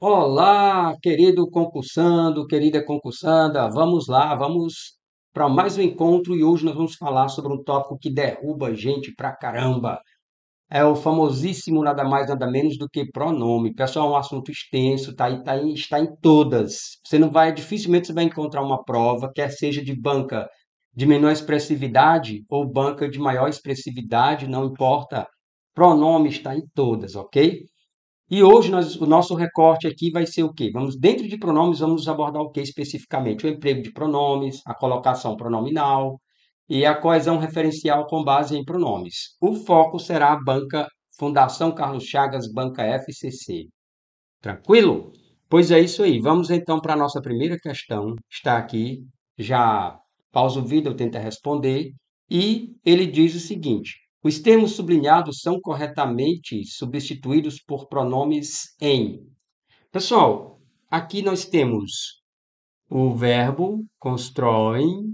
Olá, querido concursando, querida concursanda, vamos lá, vamos para mais um encontro e hoje nós vamos falar sobre um tópico que derruba gente pra caramba. É o famosíssimo nada mais nada menos do que pronome. Pessoal, é um assunto extenso, está em todas. Você não vai, dificilmente você vai encontrar uma prova, quer seja de banca de menor expressividade ou banca de maior expressividade, não importa. Pronome está em todas, ok? E hoje o nosso recorte aqui vai ser o quê? Dentro de pronomes, vamos abordar o que especificamente? O emprego de pronomes, a colocação pronominal e a coesão referencial com base em pronomes. O foco será a banca Fundação Carlos Chagas, banca FCC. Tranquilo? Pois é isso aí. Vamos então para a nossa primeira questão. Está aqui, já pausa o vídeo, eu tento responder. E ele diz o seguinte: os termos sublinhados são corretamente substituídos por pronomes em. Pessoal, aqui nós temos o verbo constroem.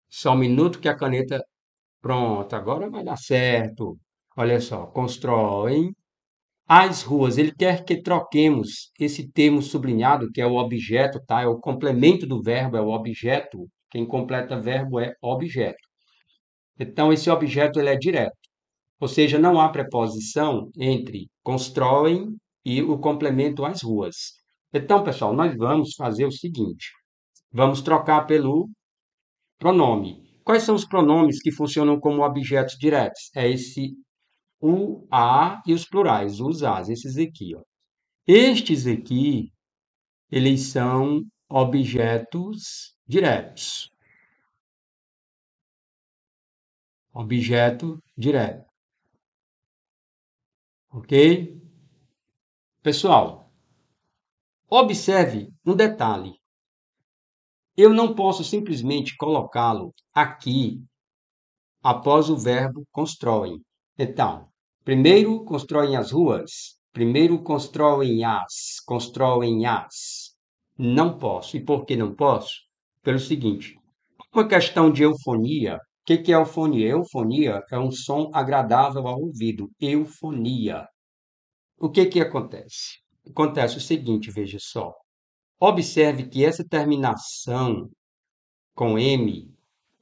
Só um minuto que a caneta. Pronto, agora vai dar certo. Olha só, constroem as ruas. Ele quer que troquemos esse termo sublinhado, que é o objeto, tá? É o complemento do verbo, é o objeto. Quem completa verbo é objeto. Então, esse objeto ele é direto. Ou seja, não há preposição entre constroem e o complemento as ruas. Então, pessoal, nós vamos fazer o seguinte. Vamos trocar pelo pronome. Quais são os pronomes que funcionam como objetos diretos? É esse o, a e os plurais, os as, esses aqui, ó. Estes aqui, eles são objetos diretos. Objeto direto. Ok? Pessoal, observe um detalhe. Eu não posso simplesmente colocá-lo aqui após o verbo constroem. Então, primeiro constroem as ruas. Primeiro constroem as. Não posso. E por que não posso? Pelo seguinte, uma questão de eufonia. O que é eufonia? Eufonia é um som agradável ao ouvido. Eufonia. O que acontece? Acontece o seguinte, veja só. Observe que essa terminação com M,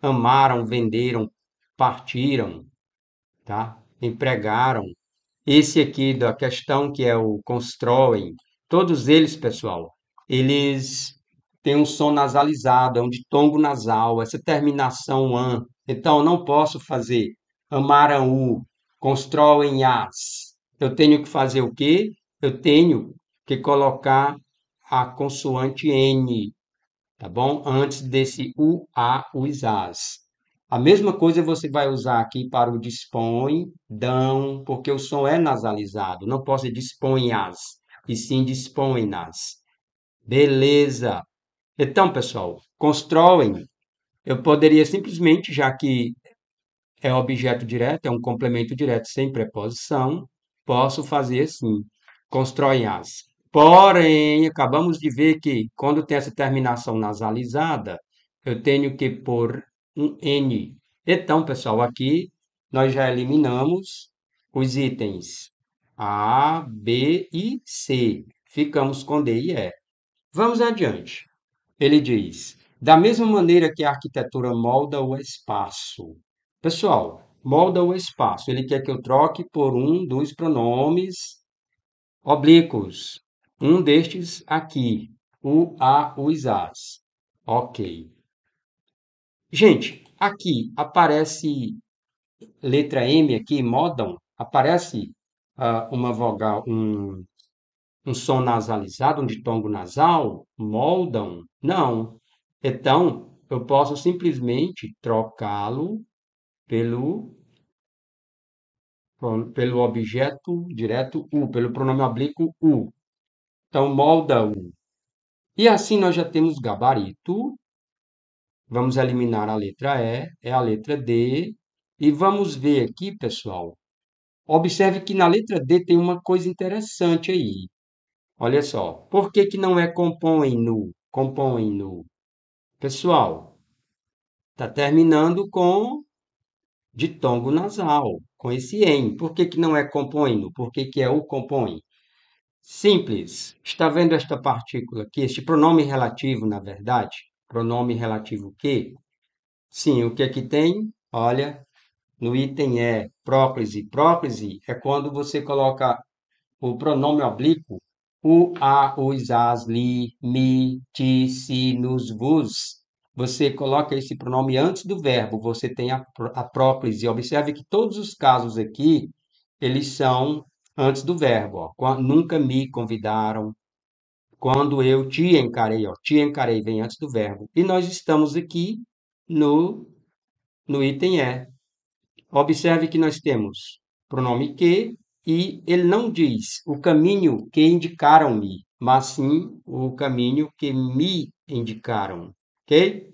amaram, venderam, partiram, tá? Empregaram. Esse aqui da questão que é o constroem, todos eles, pessoal, eles têm um som nasalizado, é um ditongo nasal, essa terminação an. Então, eu não posso fazer amaram o, constroem as. Eu tenho que fazer o quê? Eu tenho que colocar a consoante N, tá bom? Antes desse u, a, os, as. A mesma coisa você vai usar aqui para o dispõe, dão, porque o som é nasalizado. Não posso dizer dispõe-as, e sim dispõe-nas. Beleza. Então, pessoal, constroem. Eu poderia simplesmente, já que é objeto direto, é um complemento direto sem preposição, posso fazer assim, constroem-as. Porém, acabamos de ver que quando tem essa terminação nasalizada, eu tenho que pôr um N. Então, pessoal, aqui nós já eliminamos os itens A, B e C. Ficamos com D e E. Vamos adiante. Ele diz: da mesma maneira que a arquitetura molda o espaço. Pessoal, molda o espaço. Ele quer que eu troque por um dos pronomes oblíquos. Um destes aqui. O, a, os, as. Ok. Gente, aqui aparece letra M aqui, modam. Aparece uma vogal, um som nasalizado, um ditongo nasal? Moldam? Não. Então, eu posso simplesmente trocá-lo pelo, pelo objeto direto u, pelo pronome oblíquo u. Então, molda-o. E assim nós já temos gabarito. Vamos eliminar a letra E, é a letra D. E vamos ver aqui, pessoal. Observe que na letra D tem uma coisa interessante aí. Olha só. Por que não é compõe no? Compõe no. Pessoal, está terminando com ditongo nasal, com esse em. Por que não é compõe no? Por que é o compõe? Simples. Está vendo esta partícula aqui, este pronome relativo, na verdade? Pronome relativo que? Sim, o que aqui tem? Olha, no item é próclise. Próclise é quando você coloca o pronome oblíquo, o, a, os, as, li, mi, ti, si, nos, vos. Você coloca esse pronome antes do verbo, você tem a próclise. Observe que todos os casos aqui, eles são antes do verbo. Ó. Nunca me convidaram. Quando eu te encarei, ó, te encarei vem antes do verbo. E nós estamos aqui no, no item é. Observe que nós temos pronome que e ele não diz o caminho que indicaram-me, mas sim o caminho que me indicaram. Ok?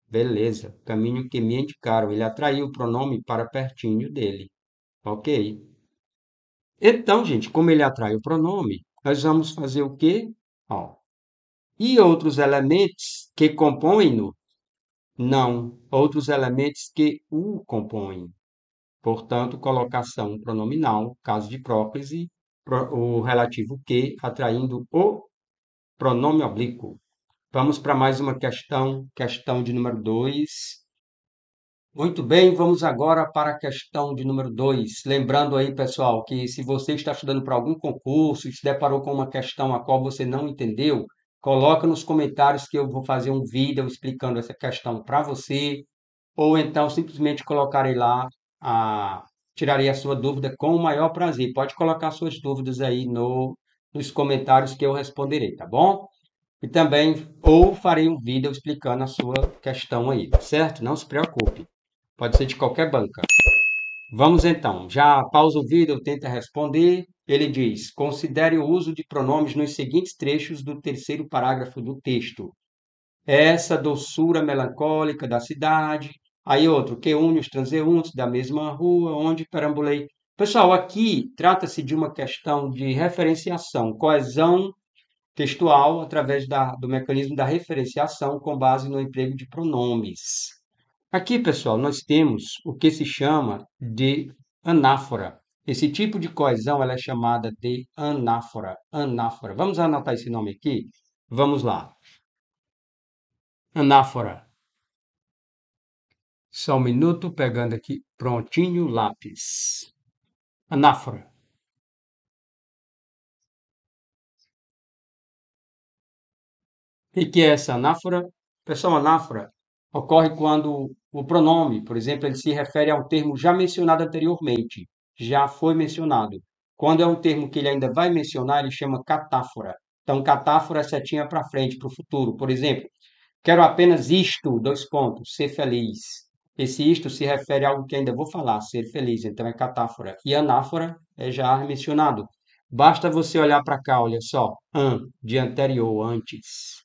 Beleza. Caminho que me indicaram. Ele atraiu o pronome para pertinho dele. Ok? Então, gente, como ele atrai o pronome, nós vamos fazer o quê? Ó, e outros elementos que compõem-no? Não. Outros elementos que o compõem. Portanto, colocação pronominal, caso de próclise, o relativo que, atraindo o pronome oblíquo. Vamos para mais uma questão de número 2. Muito bem, vamos agora para a questão de número 2. Lembrando aí, pessoal, que se você está estudando para algum concurso e se deparou com uma questão a qual você não entendeu, coloca nos comentários que eu vou fazer um vídeo explicando essa questão para você, ou então simplesmente colocarei lá, a, tirarei a sua dúvida com o maior prazer. Pode colocar suas dúvidas aí nos comentários que eu responderei, tá bom? E também, ou farei um vídeo explicando a sua questão aí, tá certo? Não se preocupe. Pode ser de qualquer banca. Vamos então, já pausa o vídeo, tenta responder. Ele diz: considere o uso de pronomes nos seguintes trechos do terceiro parágrafo do texto. Essa doçura melancólica da cidade. Aí outro, que une os transeuntes da mesma rua onde perambulei. Pessoal, aqui trata-se de uma questão de referenciação, coesão textual através do mecanismo da referenciação com base no emprego de pronomes. Aqui, pessoal, nós temos o que se chama de anáfora. Esse tipo de coesão ela é chamada de anáfora. Anáfora. Vamos anotar esse nome aqui? Vamos lá. Anáfora. Só um minuto, pegando aqui prontinho o lápis. Anáfora. O que é essa anáfora? Pessoal, anáfora ocorre quando o pronome, por exemplo, ele se refere a um termo já mencionado anteriormente, já foi mencionado. Quando é um termo que ele ainda vai mencionar, ele chama catáfora. Então, catáfora é setinha para frente, para o futuro. Por exemplo, quero apenas isto, dois pontos, ser feliz. Esse isto se refere a algo que ainda vou falar, ser feliz, então é catáfora. E anáfora é já mencionado. Basta você olhar para cá, olha só, de anterior, antes.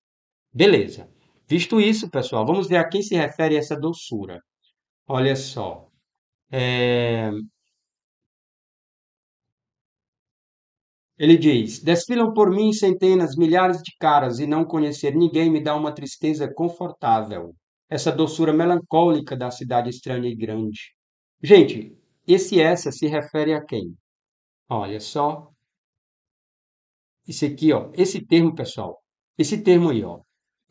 Beleza. Visto isso, pessoal, vamos ver a quem se refere essa doçura. Olha só. é, Ele diz: desfilam por mim centenas, milhares de caras e não conhecer ninguém me dá uma tristeza confortável. Essa doçura melancólica da cidade estranha e grande. Gente, esse essa se refere a quem? Olha só. Esse aqui, ó. Esse termo, pessoal. Esse termo aí, ó.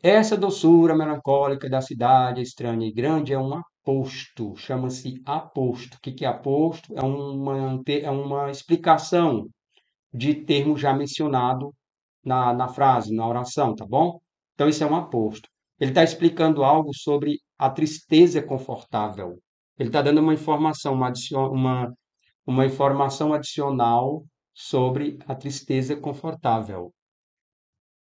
Essa doçura melancólica da cidade estranha e grande é um aposto, chama-se aposto. O que que é aposto? É uma explicação de termo já mencionado na frase, na oração, tá bom? Então, isso é um aposto. Ele está explicando algo sobre a tristeza confortável. Ele está dando uma informação adicional sobre a tristeza confortável.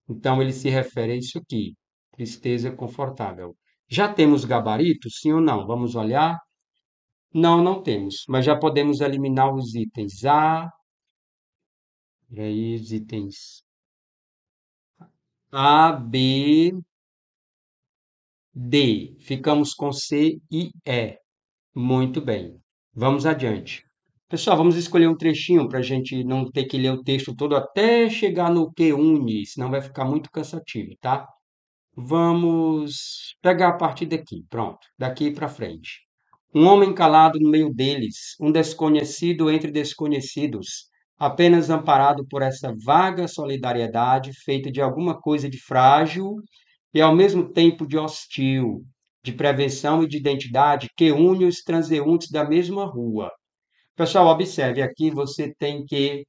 Então, ele se refere a isso aqui, tristeza confortável. Já temos gabarito, sim ou não? Vamos olhar? Não, não temos, mas já podemos eliminar os itens A, e aí os itens A, B, D. Ficamos com C e E. Muito bem. Vamos adiante. Pessoal, vamos escolher um trechinho para a gente não ter que ler o texto todo até chegar no que une, senão vai ficar muito cansativo, tá? Vamos pegar a partir daqui, pronto, daqui para frente. Um homem calado no meio deles, um desconhecido entre desconhecidos. apenas amparado por essa vaga solidariedade feita de alguma coisa de frágil e ao mesmo tempo de hostil, de prevenção e de identidade que une os transeuntes da mesma rua. Pessoal, observe aqui, você tem que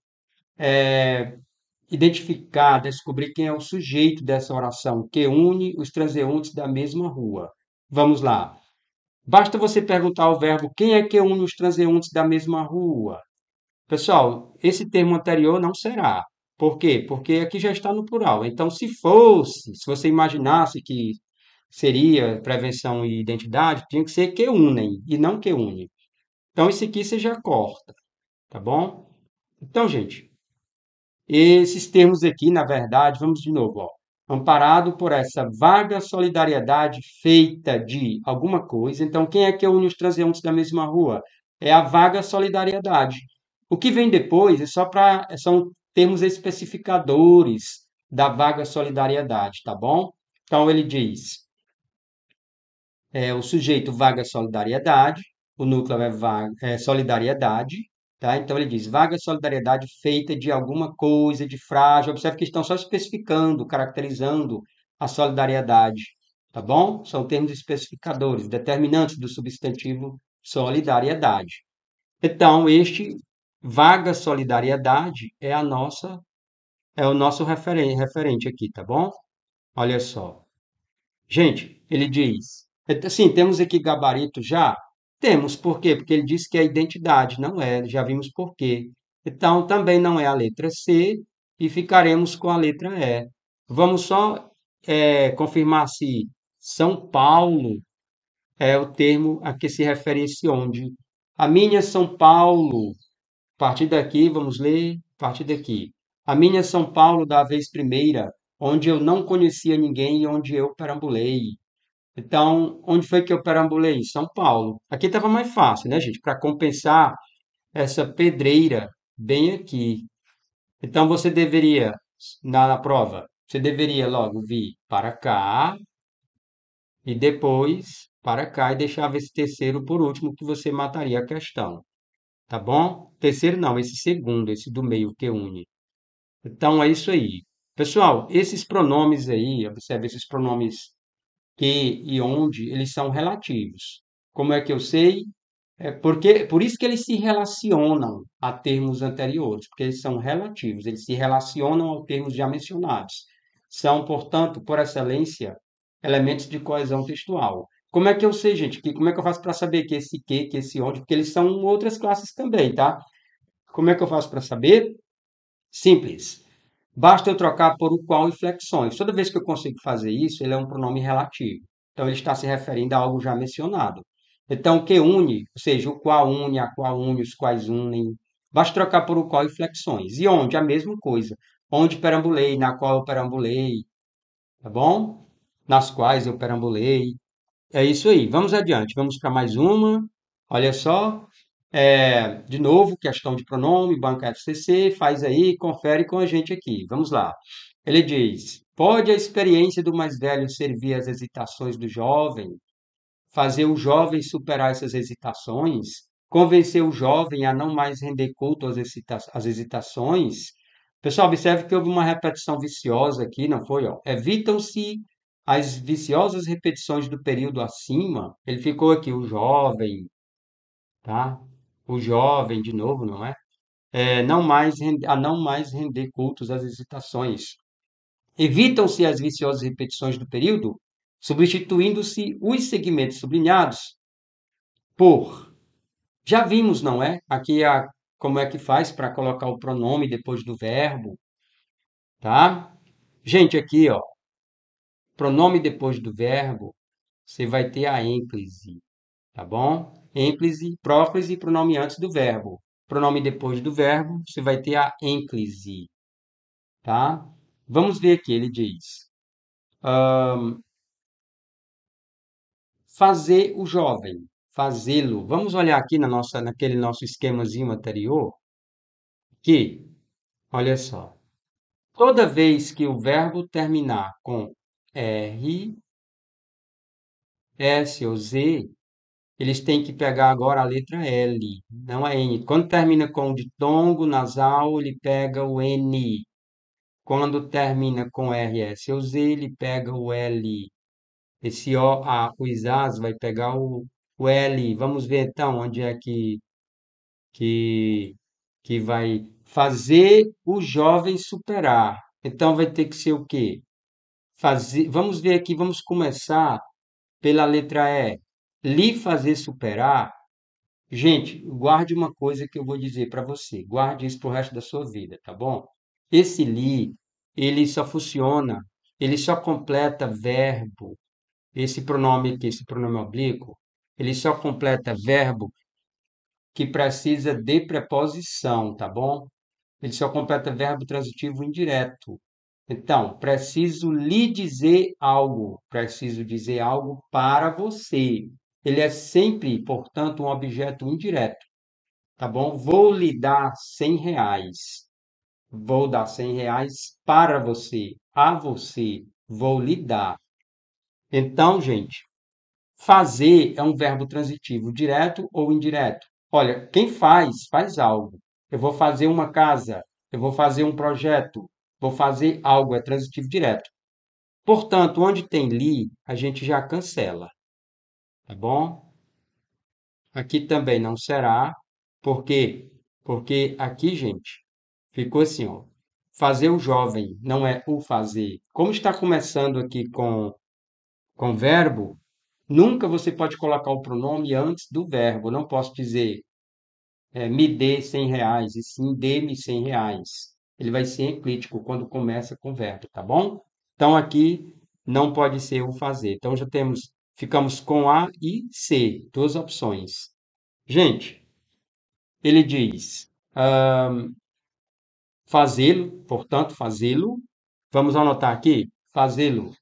identificar, descobrir quem é o sujeito dessa oração que une os transeuntes da mesma rua. Vamos lá. Basta você perguntar ao verbo quem é que une os transeuntes da mesma rua. Pessoal, esse termo anterior não será. Por quê? Porque aqui já está no plural. Então, se você imaginasse que seria prevenção e identidade, tinha que ser que unem e não que une. Então, esse aqui você já corta, tá bom? Então, gente, esses termos aqui, na verdade, vamos de novo, ó. Amparado por essa vaga solidariedade feita de alguma coisa. Então, quem é que une os transeuntes da mesma rua? É a vaga solidariedade. O que vem depois são termos especificadores da vaga solidariedade, tá bom? Então, ele diz, o sujeito vaga solidariedade, o núcleo é solidariedade, tá? Então ele diz vaga solidariedade feita de alguma coisa, de frágil. Observe que estão só especificando, caracterizando a solidariedade, tá bom? São termos especificadores, determinantes do substantivo solidariedade. Então, este vaga solidariedade é o nosso referente aqui, tá bom? Olha só. Gente, ele diz, assim, temos aqui gabarito já? Temos, por quê? Porque ele diz que é identidade, não é, já vimos por quê. Então, também não é a letra C e ficaremos com a letra E. Vamos só confirmar se São Paulo é o termo a que se refere esse onde. A minha São Paulo, a partir daqui, vamos ler, a partir daqui. A minha São Paulo da vez primeira, onde eu não conhecia ninguém e onde eu perambulei. Então, onde foi que eu perambulei? Em São Paulo. Aqui estava mais fácil, né, gente? Para compensar essa pedreira bem aqui. Então, você deveria, na prova, você deveria logo vir para cá e depois para cá e deixava esse terceiro por último, que você mataria a questão. Tá bom? Terceiro não, esse segundo, esse do meio que une. Então, é isso aí. Pessoal, esses pronomes aí, observe esses pronomes que e onde, eles são relativos. Como é que eu sei? Por isso que eles se relacionam a termos anteriores, porque eles são relativos, eles se relacionam aos termos já mencionados. São, portanto, por excelência, elementos de coesão textual. Como é que eu sei, gente? Como é que eu faço para saber que esse onde? Porque eles são outras classes também, tá? Como é que eu faço para saber? Simples. Basta eu trocar por o qual e flexões. Toda vez que eu consigo fazer isso, ele é um pronome relativo. Então, ele está se referindo a algo já mencionado. Então, o que une, ou seja, o qual une, a qual une, os quais unem. Basta trocar por o qual e flexões. E onde? A mesma coisa. Onde perambulei, na qual eu perambulei, tá bom? Nas quais eu perambulei. É isso aí. Vamos adiante. Vamos para mais uma. Olha só. De novo, questão de pronome, banca FCC, faz aí, confere com a gente aqui. Vamos lá. Ele diz: pode a experiência do mais velho servir às hesitações do jovem, fazer o jovem superar essas hesitações, convencer o jovem a não mais render culto às hesitações? Pessoal, observe que houve uma repetição viciosa aqui, não foi? Ó? Evitam-se as viciosas repetições do período acima. Ele ficou aqui, o jovem, tá? O jovem, de novo, não é? Não mais render cultos às hesitações. Evitam-se as viciosas repetições do período, substituindo-se os segmentos sublinhados por. Já vimos, não é? Como é que faz para colocar o pronome depois do verbo, tá? Gente, aqui, ó, pronome depois do verbo, você vai ter a ênclise, tá bom? Ênclise, próclise e pronome antes do verbo. Pronome depois do verbo, você vai ter a ênclise, tá? Vamos ver aqui, ele diz: fazer o jovem, fazê-lo. Vamos olhar aqui naquele nosso esquemazinho anterior, que, olha só, toda vez que o verbo terminar com R, S ou Z, eles têm que pegar agora a letra L, não a N. Quando termina com o ditongo nasal, ele pega o N. Quando termina com R, S ou Z, ele pega o L. Esse O, A, os As vai pegar o L. Vamos ver então onde é que, que vai fazer o jovem superar. Então vai ter que ser o quê? Fazer, vamos ver aqui, vamos começar pela letra E. Lhe fazer superar. Gente, guarde uma coisa que eu vou dizer para você. Guarde isso pro resto da sua vida, tá bom? Esse li, ele só funciona, ele só completa verbo. Esse pronome aqui, esse pronome oblíquo, ele só completa verbo que precisa de preposição, tá bom? Ele só completa verbo transitivo indireto. Então, preciso lhe dizer algo, preciso dizer algo para você. Ele é sempre, portanto, um objeto indireto, tá bom? Vou lhe dar R$ 100. Vou dar R$ 100 para você, a você. Vou lhe dar. Então, gente, fazer é um verbo transitivo direto ou indireto. Olha, quem faz, faz algo. Eu vou fazer uma casa, eu vou fazer um projeto, vou fazer algo, é transitivo direto. Portanto, onde tem li, a gente já cancela, tá bom? Aqui também não será. Por quê? Porque aqui, gente, ficou assim, ó. Fazer o jovem não é o fazer. Como está começando aqui com verbo, nunca você pode colocar o pronome antes do verbo. Eu não posso dizer me dê R$ 100, e sim dê-me R$ 100. Ele vai ser enclítico quando começa com verbo, tá bom? Então aqui não pode ser o fazer. Então já temos, ficamos com A e C, duas opções. Gente, ele diz fazê-lo, portanto, fazê-lo. Vamos anotar aqui, fazê-lo,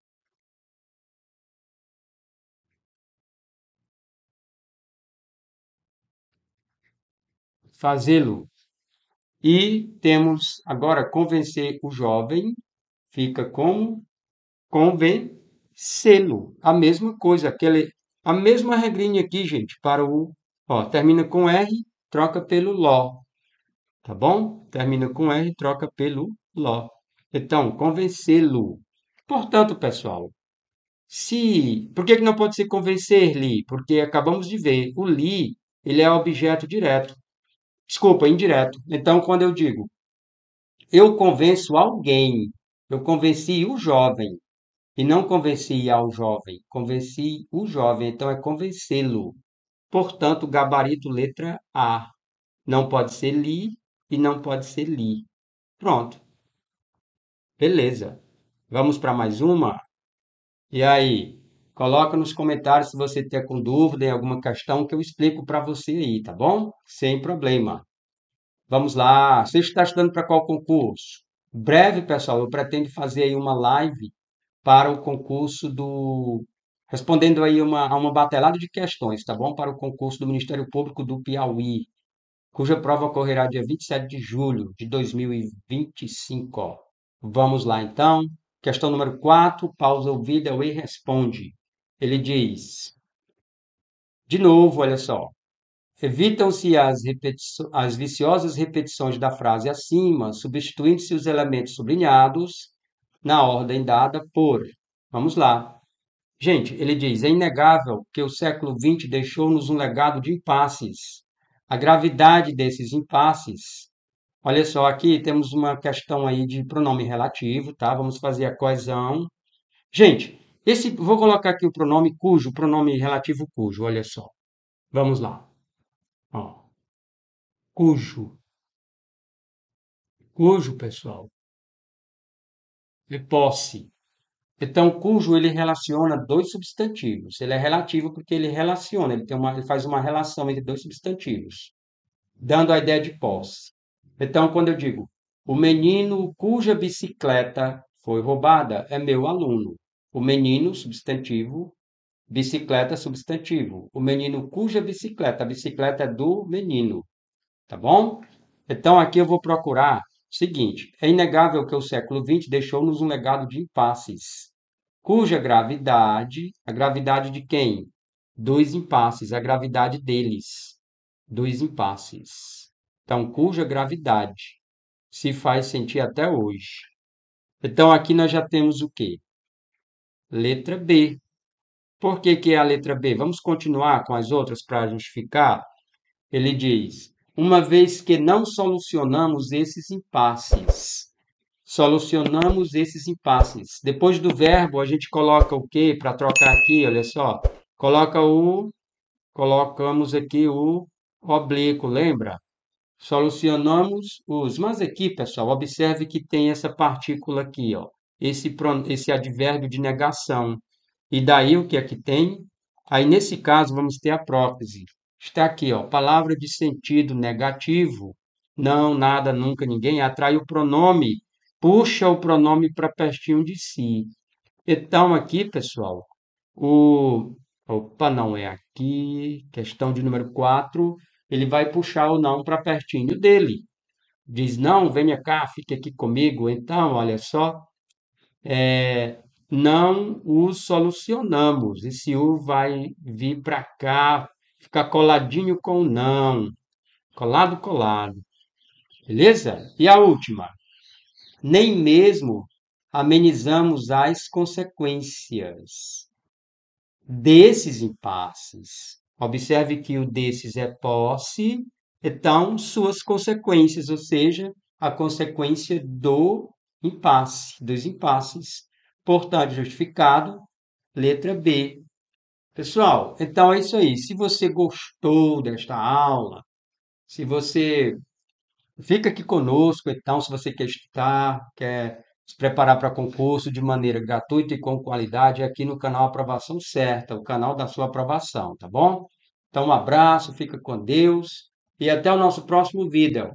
fazê-lo. E temos agora convencer o jovem, fica como convencê-lo. A mesma coisa, a mesma regrinha aqui, gente, para o, ó, termina com R, troca pelo ló, tá bom? Termina com R, troca pelo ló. Então, convencê-lo. Portanto, pessoal, por que que não pode ser convencer-lhe? Porque acabamos de ver, o li, ele é objeto direto. Desculpa, indireto. Então, quando eu digo eu convenço alguém, eu convenci o jovem, e não convenci ao jovem, convenci o jovem, então é convencê-lo. Portanto, gabarito letra A. Não pode ser li e não pode ser li. Pronto, beleza. Vamos para mais uma? E aí? Coloca nos comentários se você tem com dúvida em alguma questão que eu explico para você aí, tá bom? Sem problema. Vamos lá. Você está estudando para qual concurso? Breve, pessoal, eu pretendo fazer aí uma live para o concurso do. Respondendo aí a uma batelada de questões, tá bom? Para o concurso do Ministério Público do Piauí, cuja prova ocorrerá dia 27 de julho de 2025. Ó. Vamos lá, então. Questão número 4, pausa o vídeo e responde. Ele diz, de novo, olha só. Evitam-se as viciosas repetições da frase acima, substituindo-se os elementos sublinhados na ordem dada por. Vamos lá. Gente, ele diz: é inegável que o século XX deixou-nos um legado de impasses. A gravidade desses impasses. Olha só, aqui temos uma questão aí de pronome relativo, tá? Vamos fazer a coesão. Gente, vou colocar aqui o pronome cujo, pronome relativo cujo, olha só. Vamos lá. Ó, cujo. Cujo, pessoal, é posse. Então, cujo ele relaciona dois substantivos. Ele é relativo porque ele relaciona, ele faz uma relação entre dois substantivos, dando a ideia de posse. Então, quando eu digo o menino cuja bicicleta foi roubada é meu aluno. O menino, substantivo, bicicleta, substantivo. O menino cuja bicicleta, a bicicleta é do menino, tá bom? Então, aqui eu vou procurar o seguinte: é inegável que o século XX deixou-nos um legado de impasses, cuja gravidade, a gravidade de quem? dois impasses, a gravidade deles. Dois impasses. Então, cuja gravidade se faz sentir até hoje. Então, aqui nós já temos o quê? Letra B. Por que que é a letra B? Vamos continuar com as outras para justificar? Ele diz: uma vez que não solucionamos esses impasses. Depois do verbo, a gente coloca o quê para trocar aqui? Olha só. Colocamos aqui o oblíquo, lembra? Solucionamos os. Mas aqui, pessoal, observe que tem essa partícula aqui, ó, esse advérbio de negação. E daí o que é que tem? Aí, nesse caso, vamos ter a prótese. Está aqui, ó, palavra de sentido negativo. Não, nada, nunca, ninguém. Atrai o pronome. Puxa o pronome para pertinho de si. Então, aqui, pessoal, o. Opa, não é aqui. Questão de número 4. Ele vai puxar o não para pertinho dele. Diz: não, venha cá, fique aqui comigo. Então, olha só, não o solucionamos. Esse u vai vir para cá, ficar coladinho com o não. Colado, colado. Beleza? E a última. Nem mesmo amenizamos as consequências desses impasses. Observe que o desses é posse, então suas consequências, ou seja, a consequência dos impasses. Portanto, justificado, letra B. Pessoal, então é isso aí. Se você gostou desta aula, se você fica aqui conosco, então, se você quer estudar, quer se preparar para concurso de maneira gratuita e com qualidade, é aqui no canal Aprovação Certa, o canal da sua aprovação, tá bom? Então, um abraço, fica com Deus e até o nosso próximo vídeo.